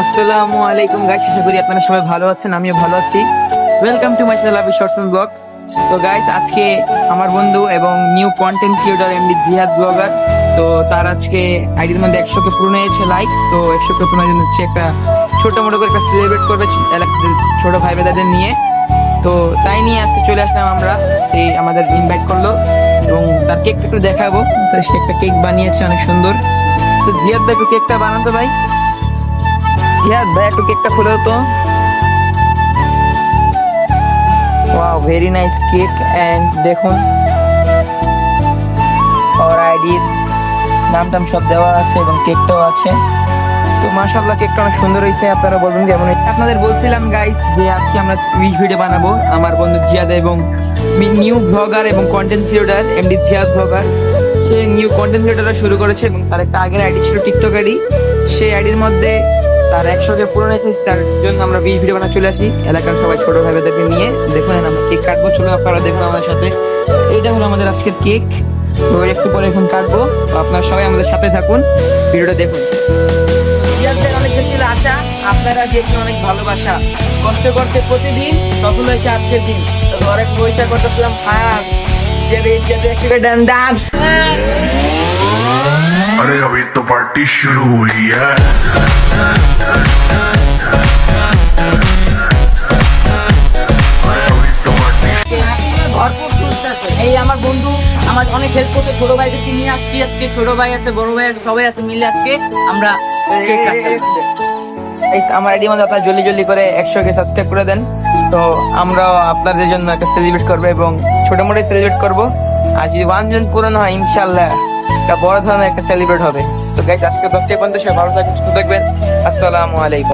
আসসালামু আলাইকুম গাইস, আশা করি আপনারা সবাই ভালো আছেন, আমিও ভালো আছি। ওয়েলকাম টু মাই চ্যানেল আবি শর্টস এন্ড ব্লগ। তো গাইস, আজকে আমার বন্ধু এবং নিউ কন্টেন্ট ক্রিয়েটর এমডি জিহাদ ব্লগার, তো তার আজকে আইডির মধ্যে 100কে পূর্ণ হয়েছে লাইক। তো 100কে পূর্ণ জন্য হচ্ছে একটা ছোট মোটো করে একটা সেলিব্রেট করবে এলাকার ছোট ভাই বোনেদের নিয়ে। তো তাই নিয়ে আজকে চলে আসলাম আমরা, এই আমাদের ইনভাইট করলো এবং তার কেকটা একটু দেখাবো। তো সে একটা কেক বানিয়েছে অনেক সুন্দর। তো জিহাদ ভাই একটু কেকটা বানাতো ভাই। জিহাদ ভাই একটু কেকটা খুলে তো। Wow, very nice cake. And দেখুন ওর আইডির নাম টাম সব দেওয়া আছে এবং কেকটাও আছে। তো মাশাআল্লাহ, কেকটা অনেক সুন্দর হয়েছে। আপনারা বলবেন কেমন হয়েছে? আপনাদের বলছিলাম গাইস যে আজকে আমরা উইশ ভিডিও বানাবো আমার বন্ধু জিয়াদ এবং নিউ ব্লগার এবং content creator MD Ziyad blogger. সে নিউ কন্টেন্ট ক্রিয়েটর শুরু করেছে এবং তার একটা আগের আইডি ছিল টিকটক আইডি। সেই আইডির মধ্যে তার 100কে পূরণ হয়েছে, তার জন্য আমরা ভিডিও বানা চলে আসি এলাকার সবাই ছোট ভাইদেরকে নিয়ে। দেখুন আমরা কেক কাটবো, চলো আপনারা দেখুন আমাদের সাথে। এইটা হলো আমাদের আজকের কেক। তো একটু পরে এখন কাটবো, তো আপনারা সবাই আমাদের সাথে থাকুন, ভিডিওটা দেখুন। জিয়াদের অনেক ছিল আশা, আপনারা দিয়েছেন অনেক ভালোবাসা। কষ্ট করতে প্রতিদিন, সফল হয়েছে আজকের দিন। তো ঘরে পয়সা করতেছিলাম খারাপ, জিয়াদের ডান্স। अरे अभी तो पार्टी शुरू हुई है। এই আমার বন্ধু আমার অনেক হেল্প করতে, ছোট ভাইদেরকে নিয়ে আসছি আজকে। ছোট ভাই আছে, বড় ভাই আছে, সবাই আছে, মিলে আজকে আমরা কেক কাটছি। আমার আইডি মধ্যে আপনারা জলদি করে 100কে সাবস্ক্রাইব করে দেন। তো আমরাও আপনাদের জন্য একটা সেলিব্রেট করবো এবং ছোট মোটো সেলিব্রেট করবো। আর যদি 1 মিলিয়ন পূরণ হয় ইনশাল্লাহ একটা বড় ধরনের একটা সেলিব্রেট হবে। তো গাইস, আজকে 10টা পর্যন্ত সবাই ভালো থাকবেন, সুস্থ থাকবেন। আসসালামু আলাইকুম।